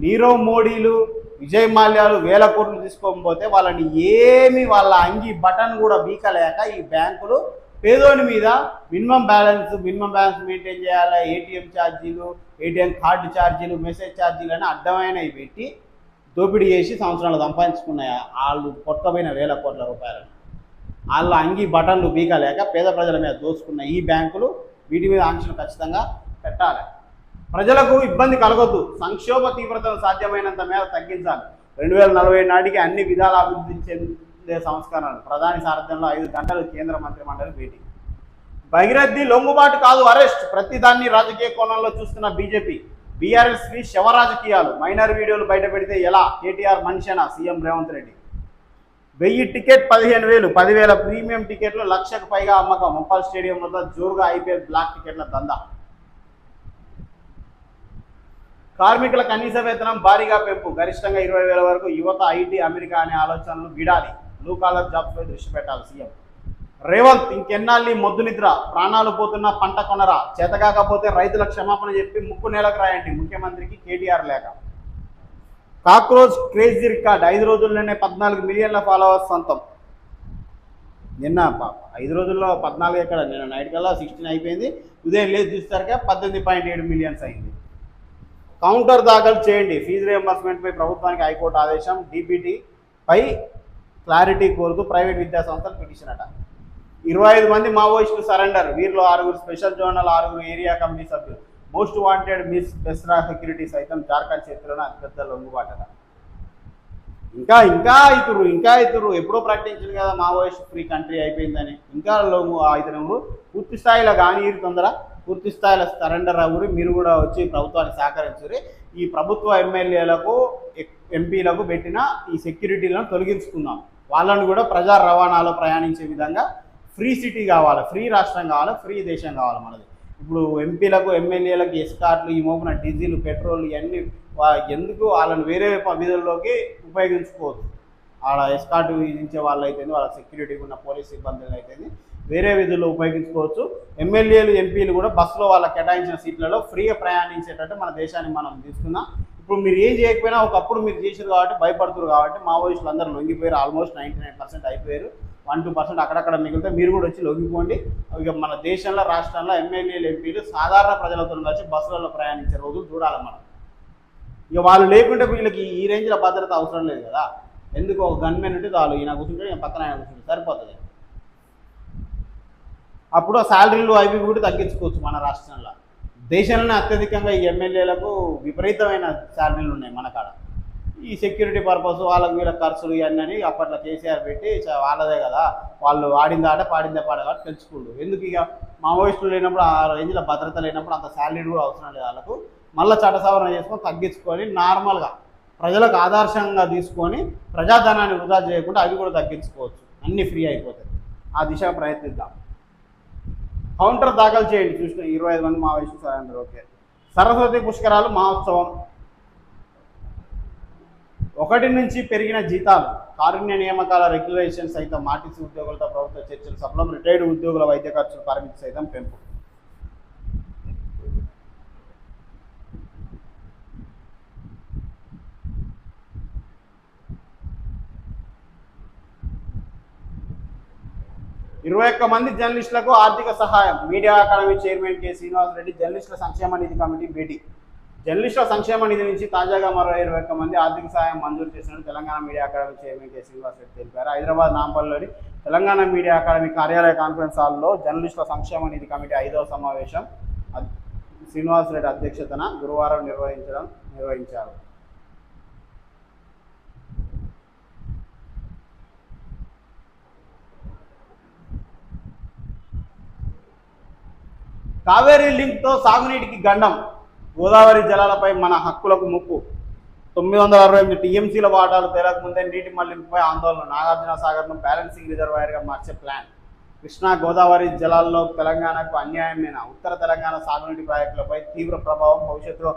నీరవ్ మోడీలు, విజయ్ మాల్యాలు వేల కోట్లు తీసుకోకపోతే వాళ్ళని వాళ్ళ అంగి బటన్ కూడా బీకలేక ఈ బ్యాంకులు పేదోని మీద మినిమం బ్యాలెన్స్ మెయింటైన్ చేయాలి, ఏటీఎం ఛార్జీలు, ఏటీఎం కార్డు ఛార్జీలు, మెసేజ్ ఛార్జీలు అని అడ్డమైనవి పెట్టి దోపిడీ చేసి సంవత్సరాలు సంపాదించుకున్నాయి. వాళ్ళు కొట్టకపోయిన వేల కోట్ల రూపాయలను వాళ్ళ అంగి బటన్లు బీకలేక పేద ప్రజల మీద దోచుకున్న ఈ బ్యాంకులు వీటి మీద ఆంక్షలు ఖచ్చితంగా పెట్టాలి. ప్రజలకు ఇబ్బంది కలగొద్దు, సంక్షోభ తీవ్రతను సాధ్యమైనంత మేర తగ్గించాలి. 2040 నాటికి అన్ని విధాల అభివృద్ధి చెందే సంస్కరణలు. ప్రధాని సారథ్యంలో 5 గంటలు కేంద్ర మంత్రిమండలి భేటీ. భగీరథి లొంగుబాటు కాదు అరెస్ట్, ప్రతిదాన్ని రాజకీయ కోణంలో చూస్తున్న బీజేపీ. బీఆర్ఎస్ శవ రాజకీయాలు, మైనర్ వీడియోలు బయట పెడితే ఎలా, కేటీఆర్ మనిషేనా CM Revanth Reddy. 1000 ticket 15,000, 10,000 premium టికెట్లు 1,00,000కు పైగా అమ్మకం. ముప్పాల్ స్టేడియం వద్ద జోరుగా ఐపీఎల్ బ్లాక్ టికెట్ల దందా. కార్మికుల కనీస వేతనం భారీగా పెంపు, గరిష్టంగా 20,000 వరకు. యువత ఐటీ, అమెరికా అనే ఆలోచనలు వీడాలి, బ్లూ కాలర్ జాబ్స్పై దృష్టి పెట్టాలి సీఎం రేవంత్. ఇంకెన్నాళ్ళు మొద్దు నిద్ర, ప్రాణాలు పోతున్న పంట కొనరా, చేతకాకపోతే రైతుల క్షమాపణ చెప్పి ముక్కు నేలకు రాయండి, ముఖ్యమంత్రికి కేటీఆర్ లేఖ. కాక్రోచ్ క్రేజీ రికార్డ్, 5 రోజుల్లోనే 14 మిలియన్ల ఫాలోవర్స్ సొంతం. నిన్న 5 రోజుల్లో 14 ఎక్కడ, నిన్న నైట్ కల్లా 16 అయిపోయింది. ఉదయం లేదు చూస్తారుగా 18.7 మిలియన్స్ అయింది. కౌంటర్ దాఖలు చేయండి, ఫీజు రియంబర్స్మెంట్పై ప్రభుత్వానికి హైకోర్టు ఆదేశం. డీబీటీపై క్లారిటీ కోరుతూ ప్రైవేట్ విద్యాసంస్థలు పిటిషన్ అట. 25 మంది మావోయిస్టులు సరెండర్, వీరిలో 6 స్పెషల్ జోనల్, 6 ఏరియా కమిటీ సభ్యులు. Most wanted miss Besra security సైతం జార్ఖండ్ చేతిలోనే అతిపెద్ద లొంగుబాటట. ఇంకా ఇతురు ఎప్పుడో ప్రకటించింది కదా మావోయిస్ట్ ఫ్రీ కంట్రీ అయిపోయిందని. ఇంకా లొంగు అవుతున్నారు. పూర్తి స్థాయిలో కానీ తొందర పూర్తి స్థాయిలో సరెండర్ అవ్వరు. మీరు కూడా వచ్చి ప్రభుత్వానికి సహకరించారు. ఈ ప్రభుత్వ ఎమ్మెల్యేలకు ఎంపీలకు పెట్టిన ఈ సెక్యూరిటీలను తొలగించుకుందాం. వాళ్ళను కూడా ప్రజా రవాణాలో ప్రయాణించే విధంగా ఫ్రీ సిటీ కావాలి, ఫ్రీ రాష్ట్రం కావాలి, ఫ్రీ దేశం కావాలి మనది. ఇప్పుడు ఎంపీలకు ఎమ్మెల్యేలకు ఎస్కార్ట్లు, ఈ మోపున డీజిల్, పెట్రోల్ ఇవన్నీ ఎందుకు వాళ్ళని వేరే విధుల్లోకి ఉపయోగించుకోవచ్చు. వాళ్ళ ఎస్కార్ట్ విధించే వాళ్ళు అయితే, వాళ్ళ సెక్యూరిటీకి ఉన్న పోలీస్ సిబ్బందులు అయితే వేరే విధుల్లో ఉపయోగించుకోవచ్చు. ఎమ్మెల్యేలు, ఎంపీలు కూడా బస్సులో వాళ్ళ కేటాయించిన సీట్లలో ఫ్రీగా ప్రయాణించేటట్టు మన దేశాన్ని మనం తీసుకుందాం. ఇప్పుడు మీరు ఏం చేయకపోయినా ఒకప్పుడు మీరు చేసారు కాబట్టి భయపడుతున్నారు కాబట్టి మావోయిస్టులు అందరూ లొంగిపోయారు. ఆల్మోస్ట్ 99% అయిపోయారు. 1-2% అక్కడక్కడ మిగిలితే మీరు కూడా వచ్చి లొంగిపోండి. ఇక మన దేశంలో, రాష్ట్రంలో ఎమ్మెల్యేలు, ఎంపీలు సాధారణ ప్రజలతో కలిసి బస్సులలో ప్రయాణించే రోజులు చూడాలి మనం. ఇక వాళ్ళు లేకుంటే వీళ్ళకి ఈ రేంజ్లో భద్రత అవసరం లేదు కదా. ఎందుకు ఒక గన్మెన్ ఉంటే చాలు, ఈయన కూర్చుంటే ఈయన పక్కన ఆయన కూర్చుంటే సరిపోతుంది. అప్పుడు శాలరీలు అవి కూడా తగ్గించుకోవచ్చు మన రాష్ట్రంలో. దేశంలోనే అత్యధికంగా ఈ ఎమ్మెల్యేలకు విపరీతమైన శాలరీలు ఉన్నాయి మన కాడ. ఈ సెక్యూరిటీ పర్పస్ వాళ్ళకి వీళ్ళ ఖర్చులు ఇవన్నీ అప్పట్లో కేసీఆర్ పెట్టి వాళ్ళదే కదా, వాళ్ళు ఆడింది ఆట పాడిందే పాడ కాబట్టి తెలుసుకోండు. ఎందుకు ఇక మావోయిస్టులు లేనప్పుడు, ఆ రేంజ్లో భద్రత లేనప్పుడు అంత శాలరీ కూడా అవసరం లేదు వాళ్ళకు. మళ్ళీ చట్ట సవరణ చేసుకొని తగ్గించుకొని నార్మల్గా ప్రజలకు ఆదర్శంగా తీసుకొని ప్రజాధనాన్ని వృధా చేయకుండా అవి కూడా తగ్గించుకోవచ్చు. అన్నీ ఫ్రీ అయిపోతాయి. ఆ దిశగా ప్రయత్నిద్దాం. కౌంటర్ దాఖలు చేయండి. చూసిన 25 మంది మావోయిస్టులు సరెండర్. ఓకే. సరస్వతి పుష్కరాలు మహోత్సవం. 1 నుంచి పెరిగిన జీతాలు, కారుణ్య నియామకాల రెగ్యులేషన్ సైతం, ఆర్టీసీ ఉద్యోగులతో ప్రభుత్వ చర్చలు సఫలం. రిటైర్డ్ ఉద్యోగుల వైద్య ఖర్చుల పరిమితి సైతం పెంపు. ఇరవై 21 మంది జర్నలిస్టులకు ఆర్థిక సహాయం. Media academy chairman K Srinivas Reddy జర్నలిస్టుల సంక్షేమ నిధి కమిటీ భేటీ. జర్నలిస్టుల సంక్షేమ నిధి నుంచి తాజాగా మరో 21 మంది ఆర్థిక సహాయం మంజూరు చేసినట్టు Telangana media academy chairman K Srinivas Reddy తెలిపారు. హైదరాబాద్ నాంపల్లిలోని తెలంగాణ మీడియా అకాడమీ కార్యాలయ కాన్ఫరెన్స్ హాల్లో జర్నలిస్టుల సంక్షేమ నిధి కమిటీ 5వ సమావేశం శ్రీనివాస్ రెడ్డి అధ్యక్షతన గురువారం నిర్వహించారు. కావేరీ లింక్తో సాగునీటికి గండం, గోదావరి జలాలపై మన హక్కులకు ముప్పు. 968 టీఎంసీల వాటాలు తేలకముందే నీటి మళ్లింపుపై ఆందోళన. నాగార్జున సాగర్ను బ్యాలెన్సింగ్ రిజర్వాయర్గా మార్చే ప్లాన్. కృష్ణా గోదావరి జలాల్లో తెలంగాణకు అన్యాయమైన ఉత్తర తెలంగాణ సాగునీటి ప్రాజెక్టులపై తీవ్ర ప్రభావం. భవిష్యత్తులో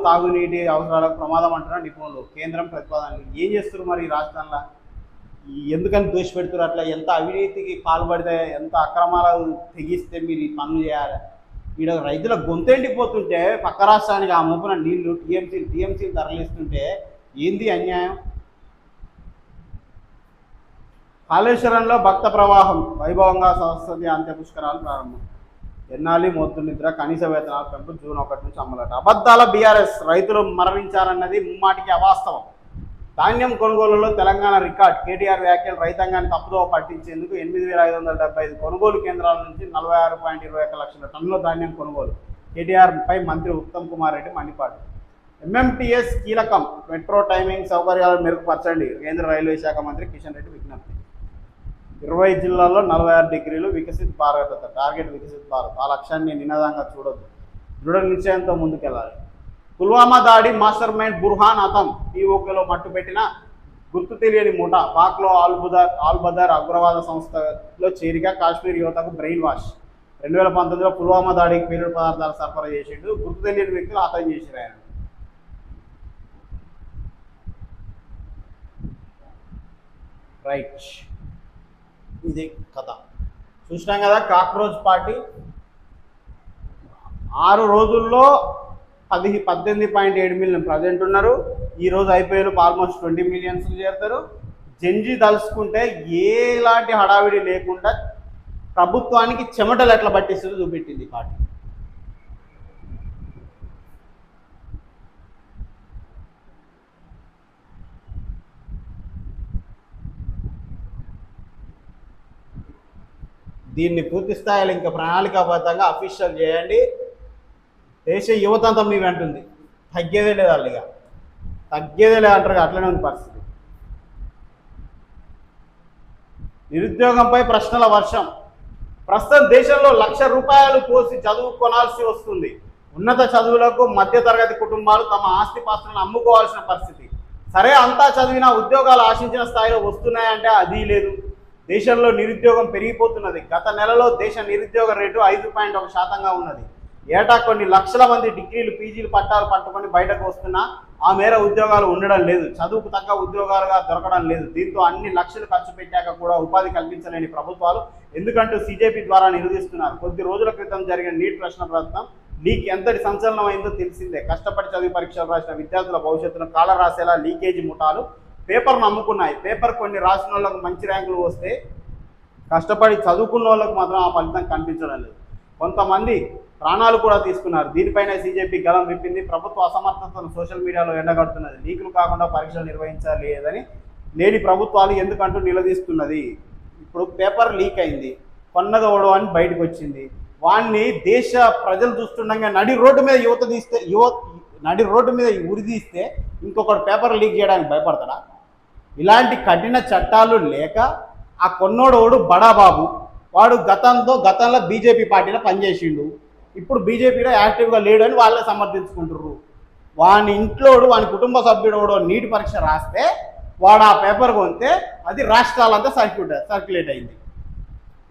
తాగునీటి అవసరాలకు ప్రమాదం అంటున్న నిపుణులు. కేంద్రం ప్రతిపాదనలు ఏం చేస్తున్నారు మరి ఈ రాష్ట్రంలో? ఎందుకని దోషపెడుతున్నారు? అట్లా ఎంత అవినీతికి పాల్పడితే, ఎంత అక్రమాలు తెగిస్తే మీరు ఈ పనులు చేయాలి? ఈడ రైతుల గొంతెండిపోతుంటే పక్క రాష్ట్రానికి ఆ మోపున నీళ్లు టీఎంసీలు తరలిస్తుంటే ఏంది అన్యాయం? కాళేశ్వరంలో భక్త ప్రవాహం వైభవంగా సరస్వతి అంత్య పుష్కరాలు ప్రారంభం. ఎన్నాలి మొద్దు నిద్ర కనీస వేతనాల పెంపు జూన్ 1 నుంచి అమలట. అబద్ధాల బీఆర్ఎస్, రైతులు మరణించారన్నది ముమ్మాటికి అవాస్తవం. ధాన్యం కొనుగోలులో తెలంగాణ రికార్డ్. కేటీఆర్ వ్యాఖ్యలు రైతాంగాన్ని తప్పుదోవ పట్టించేందుకు 8,575 కొనుగోలు కేంద్రాల నుంచి 46.21 లక్షల టన్నుల ధాన్యం కొనుగోలు. కేటీఆర్ పై మంత్రి ఉత్తమ్ కుమార్ రెడ్డి మండిపాటు. ఎంఎంటీఎస్ కీలకం, మెట్రో టైమింగ్ సౌకర్యాలను మెరుగుపరచండి. కేంద్ర రైల్వే శాఖ మంత్రి కిషన్ రెడ్డి విజ్ఞప్తి. 20 జిల్లాల్లో 46 డిగ్రీలు వికసిత్ భారత్ టార్గెట్. వికసిత్ భారత్ ఆ లక్ష్యాన్ని నినాదంగా చూడొద్దు, దృఢ నిశ్చయంతో ముందుకెళ్ళాలి. పుల్వామా దాడి మాస్టర్ మైండ్ బుర్హాన్ హతం. పీఓకేలో మట్టు పెట్టిన గుర్తు తెలియని మూట. పాక్లో ఆల్బదర్ ఉగ్రవాద సంస్థలో చేరిక. కాశ్మీర్ యువతకు బ్రెయిన్ వాష్. 2019లో పుల్వామా దాడికి పేలుడు పదార్థాలు సరఫరా చేసిండు. గుర్తు తెలియని వ్యక్తులు హతం చేసిరు ఆయన. రైట్, ఇది కథ. చూసినాం కదా, కాక్రోచ్ పార్టీ 6 రోజుల్లో 18.7 మిలియన్ ప్రజెంట్ ఉన్నారు. ఈరోజు ఐపీఎల్ ఆల్మోస్ట్ 20 మిలియన్స్కి చేరుతారు. జంజీ దలుచుకుంటే ఎలాంటి హడావిడి లేకుండా ప్రభుత్వానికి చెమటలు ఎట్లా పట్టిస్తుందో చూపెట్టింది పార్టీ. దీన్ని పూర్తి స్థాయిలో ఇంకా ప్రణాళికాబద్ధంగా అఫీషియల్ చేయండి. దేశ యువత అంతా మీ వెంటుంది. తగ్గేదే లేదు, అల్లిగా తగ్గేదే లేదంటారు. అట్లనే ఉంది పరిస్థితి. నిరుద్యోగంపై ప్రశ్నల వర్షం. ప్రస్తుతం దేశంలో ₹1,00,000 పోసి చదువు కొనాల్సి వస్తుంది. ఉన్నత చదువులకు మధ్యతరగతి కుటుంబాలు తమ ఆస్తిపాస్తులను అమ్ముకోవాల్సిన పరిస్థితి. సరే, అంతా చదివినా ఉద్యోగాలు ఆశించిన స్థాయిలో వస్తున్నాయంటే అది లేదు. దేశంలో నిరుద్యోగం పెరిగిపోతున్నది. గత నెలలో దేశ నిరుద్యోగ రేటు 5.1% ఉన్నది. ఏటా కొన్ని లక్షల మంది డిగ్రీలు పీజీలు పట్టాలు పట్టుకొని బయటకు వస్తున్నా ఆ మేర ఉద్యోగాలు ఉండడం లేదు. చదువుకు తగ్గ ఉద్యోగాలుగా దొరకడం లేదు. దీంతో అన్ని లక్షలు ఖర్చు పెట్టాక కూడా ఉపాధి కల్పించలేని ప్రభుత్వాలు ఎందుకంటూ సీజేపీ ద్వారా నిలదీస్తున్నారు. కొద్ది రోజుల క్రితం జరిగిన నీట్ ప్రశ్న ప్రశ్న లీక్ ఎంతటి సంచలనమైందో తెలిసిందే. కష్టపడి చదివి పరీక్షలు రాసిన విద్యార్థుల భవిష్యత్తును కాల రాసేలా లీకేజీ ముఠాలు పేపర్ను అమ్ముకున్నాయి. పేపర్ కొన్ని రాసిన వాళ్ళకు మంచి ర్యాంకులు వస్తే కష్టపడి చదువుకున్న వాళ్ళకు మాత్రం ఆ ఫలితం కనిపించడం లేదు. కొంతమంది ప్రాణాలు కూడా తీసుకున్నారు. దీనిపైన సీజేపీ గలం విప్పింది. ప్రభుత్వ అసమర్థతను సోషల్ మీడియాలో ఎండగడుతున్నది. లీకులు కాకుండా పరీక్షలు నిర్వహించలేదని లేని ప్రభుత్వాలు ఎందుకంటూ నిలదీస్తున్నది. ఇప్పుడు పేపర్ లీక్ అయింది, కొన్నదోడు అని బయటకు వచ్చింది. వాడిని దేశ ప్రజలు చూస్తుండగా నడి రోడ్డు మీద ఉరిదీస్తే ఇంకొకటి పేపర్ లీక్ చేయడానికి భయపడతాడా? ఇలాంటి కఠిన చట్టాలు లేక ఆ కొన్నోడోడు బడాబాబు వాడు గతంలో బీజేపీ పార్టీలో పనిచేసిండు. ఇప్పుడు బీజేపీలో యాక్టివ్గా లేడని వాళ్ళే సమర్థించుకుంటుర్రు. వాని ఇంట్లోడు వాని కుటుంబ సభ్యుడు నీటి పరీక్ష రాస్తే వాడు ఆ పేపర్ కొంటే అది రాష్ట్రాలంతా సర్క్యులేట్ అయింది.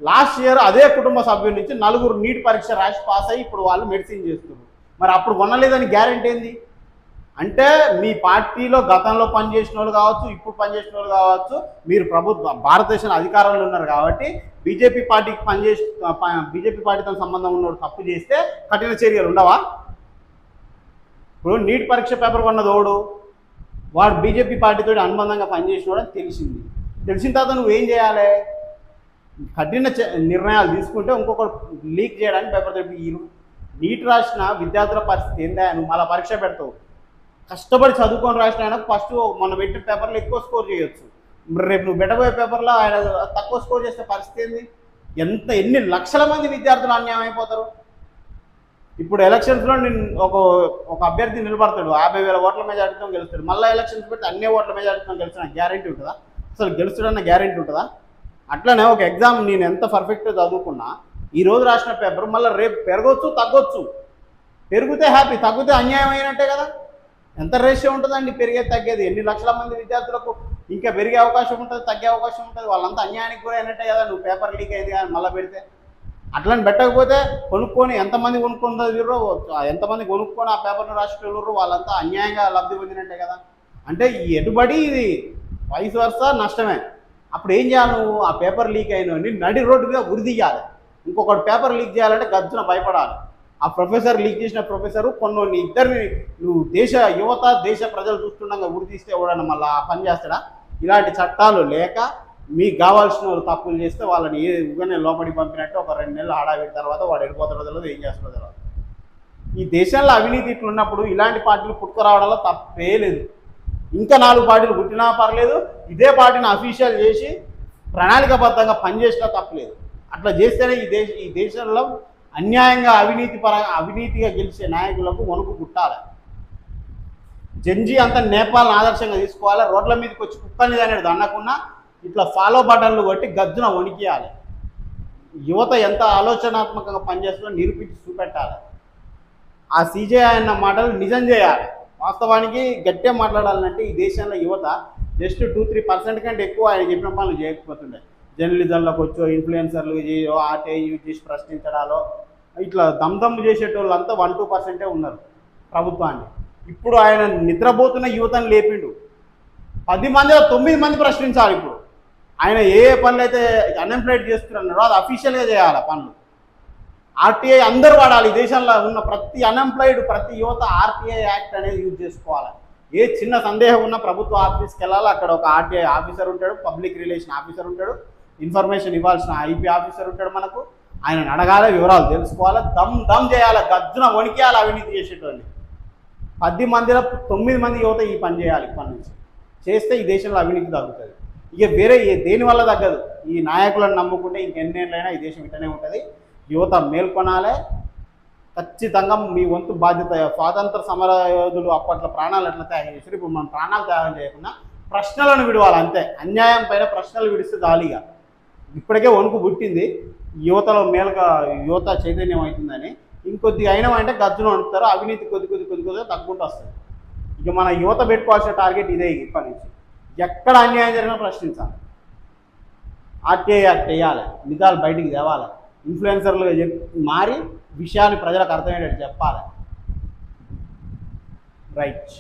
లాస్ట్ ఇయర్ అదే కుటుంబ సభ్యుల నుంచి 4 నీట్ పరీక్ష రాసి పాస్ అయ్యి ఇప్పుడు వాళ్ళు మెడిసిన్ చేస్తున్నారు. మరి అప్పుడు కొనలేదని గ్యారెంటీ ఏంది? అంటే మీ పార్టీలో గతంలో పనిచేసిన వాళ్ళు కావచ్చు, ఇప్పుడు పనిచేసిన వాళ్ళు కావచ్చు, మీరు భారతదేశంలో అధికారంలో ఉన్నారు కాబట్టి బీజేపీ పార్టీతో సంబంధం ఉన్నవాడు తప్పు చేస్తే కఠిన చర్యలు ఉండవా? ఇప్పుడు నీట్ పరీక్ష పేపర్ కొన్నదోడు వాడు బీజేపీ పార్టీతో అనుబంధంగా పనిచేసినోడు అని తెలిసిన తర్వాత నువ్వేం చేయాలి? కఠిన నిర్ణయాలు తీసుకుంటే ఇంకొకటి లీక్ చేయడానికి పేపర్ తెప్పి నీట్ రాసిన విద్యార్థుల పరిస్థితి ఏందా? నువ్వు మళ్ళీ పరీక్ష పెడతావు. కష్టపడి చదువుకొని రాసిన ఆయన ఫస్ట్ మొన్న పెట్టిన పేపర్లో ఎక్కువ స్కోర్ చేయొచ్చు. రేపు నువ్వు పెట్టబోయే పేపర్లో ఆయన తక్కువ స్కోర్ చేసే పరిస్థితి ఏంది? ఎన్ని లక్షల మంది విద్యార్థులు అన్యాయం అయిపోతారు. ఇప్పుడు ఎలక్షన్స్లో ఒక అభ్యర్థి నిలబడతాడు, 50,000 ఓట్ల మెజారిటీతో గెలుస్తాడు. మళ్ళీ ఎలక్షన్స్ పెడితే అన్ని ఓట్ల మెజారిటీతో గెలుస్తున్న గ్యారెంటీ ఉంటుందా? అసలు గెలుస్తాడన్న గ్యారెంటీ ఉంటుందా? అట్లనే ఒక ఎగ్జామ్ నేను ఎంత పర్ఫెక్ట్గా చదువుకున్నా ఈరోజు రాసిన పేపర్ మళ్ళీ రేపు పెరగవచ్చు తగ్గొచ్చు. పెరిగితే హ్యాపీ, తగ్గితే అన్యాయం అయినట్టే కదా. ఎంత రేషియో ఉంటుందండి పెరిగేది తగ్గేది? ఎన్ని లక్షల మంది విద్యార్థులకు ఇంకా పెరిగే అవకాశం ఉంటుంది, తగ్గే అవకాశం ఉంటుంది. వాళ్ళంతా అన్యాయానికి కూడా అయినట్టే కదా. నువ్వు పేపర్ లీక్ అయింది కానీ మళ్ళీ పెడితే అట్లని పెట్టకపోతే కొనుక్కొని ఎంతమంది కొనుక్కుందో ఎంతమంది కొనుక్కొని ఆ పేపర్ను రాసేటోళ్ళు వాళ్ళంతా అన్యాయంగా లబ్ధి పొందినట్టే కదా. అంటే ఎటుబడి ఇది వయసు వరుస నష్టమే. అప్పుడు ఏం చేయాలి? నువ్వు ఆ పేపర్ లీక్ అయినవని నడి రోడ్డు మీద ఉరిదీయాలి. ఇంకొకటి పేపర్ లీక్ చేయాలంటే గజ్జున భయపడాలి. ఆ ప్రొఫెసర్ లీక్ చేసిన ప్రొఫెసరు కొన్ని ఇద్దరిని నువ్వు దేశ ప్రజలు చూస్తుండగా ఉరి తీస్తే ఎవడన్నా మళ్ళీ ఆ పని చేస్తాడా? ఇలాంటి చట్టాలు లేక మీకు కావాల్సిన వాళ్ళు తప్పులు చేస్తే వాళ్ళని ఉగానే లోపలికి పంపినట్టు ఒక 2 నెలలు హడావిడి తర్వాత వాడు వెళ్ళిపోతాడో తెలియదు, ఏం చేస్తాడో తెలియదు. ఈ దేశంలో అవినీతి ఇట్లున్నప్పుడు ఇలాంటి పార్టీలు పుట్టుకురావడంలో తప్పే లేదు. ఇంకా 4 పార్టీలు పుట్టినా పర్లేదు, ఇదే పార్టీని అఫీషియల్ చేసి ప్రణాళికాబద్ధంగా పనిచేసినా తప్పలేదు. అట్లా చేస్తేనే ఈ దేశంలో అన్యాయంగా అవినీతిగా గెలిచే నాయకులకు వణుకు పుట్టాలి. జంజీ అంతా నేపాల్ని ఆదర్శంగా తీసుకోవాలి. రోడ్ల మీదకి వచ్చి కుక్కని అనేది అనకుండా ఇట్లా ఫాలో బటన్లు కొట్టి గజ్జున వణికియాలి. యువత ఎంత ఆలోచనాత్మకంగా పనిచేస్తుందో నిరూపించి చూపెట్టాలి. ఆ సీజేఐ అన్న మాటలు నిజం చేయాలి. వాస్తవానికి గట్టిగా మాట్లాడాలంటే ఈ దేశంలో యువత జస్ట్ 2-3% కంటే ఎక్కువ ఆయన చెప్పిన పనులు చేయకపోతుండే. జర్నలిజంలోకి వచ్చో ఇన్ఫ్లుయెన్సర్లు ఆర్టీఐ యూజ్ చేసి ప్రశ్నించడాలో ఇట్లా దమ్దమ్ము చేసేటోళ్ళంతా 1-2% ఉన్నారు ప్రభుత్వాన్ని. ఇప్పుడు ఆయన నిద్రపోతున్న యువతను లేపిండు. 10 మందిలో 9 మంది ప్రశ్నించాలి. ఇప్పుడు ఆయన ఏ పనులు అయితే అన్ఎంప్లాయిడ్ చేస్తున్నారో అది అఫీషియల్గా చేయాలి పనులు. ఆర్టీఐ అందరూ వాడాలి. ఈ దేశంలో ఉన్న ప్రతి అన్ఎంప్లాయిడ్ ప్రతి యువత ఆర్టీఐ యాక్ట్ అనేది యూజ్ చేసుకోవాలి. ఏ చిన్న సందేహం ఉన్నా ప్రభుత్వ ఆఫీస్కి వెళ్ళాలి. అక్కడ ఒక ఆర్టీఐ ఆఫీసర్ ఉంటాడు, పబ్లిక్ రిలేషన్ ఆఫీసర్ ఉంటాడు, ఇన్ఫర్మేషన్ ఇవ్వాల్సిన ఐపీ ఆఫీసర్ ఉంటాడు. మనకు ఆయనను అడగాలి, వివరాలు తెలుసుకోవాలి, దమ్ చేయాలి, గజ్జున వణికేయాలి అవినీతి చేసేటోళ్ళని. 10 మందిలో 9 మంది యువత ఈ పని చేయాలి. ఇప్పటి నుంచి చేస్తే ఈ దేశంలో అవినీతి తగ్గుతుంది. ఇక వేరే దేనివల్ల తగ్గదు. ఈ నాయకులను నమ్ముకుంటే ఇంకెన్నేళ్ళైనా ఈ దేశం ఇట్టనే ఉంటుంది. యువత మేల్కొనాలి. ఖచ్చితంగా మీ వంతు బాధ్యత. స్వాతంత్ర సమర యోధులు అప్పట్లో ప్రాణాలు ఎట్లా త్యాగం చేశారు, ఇప్పుడు మనం ప్రాణాలు త్యాగం చేయకుండా ప్రశ్నలను విడవాలి అంతే. అన్యాయం పైన ప్రశ్నలు విడిస్తే దాలిగా. ఇప్పటికే వణుకు పుట్టింది యువతలో, యువత చైతన్యం అవుతుందని. ఇంకొద్దిగా అయినామంటే గజ్జును వణుకుతారు. అవినీతి కొద్దిగా తగ్గుకుంటూ వస్తుంది. ఇక మన యువత పెట్టుకోవాల్సిన టార్గెట్ ఇదే. ఇప్పటి నుంచి ఎక్కడ అన్యాయం జరిగినా ప్రశ్నించాలి, ఆర్టీఐ యాక్ట్ వేయాలి, నిజాలు బయటికి తేవాలి, ఇన్ఫ్లుయెన్సర్లుగా మారి విషయాన్ని ప్రజలకు అర్థమయ్యేటట్టు చెప్పాలి. రైట్.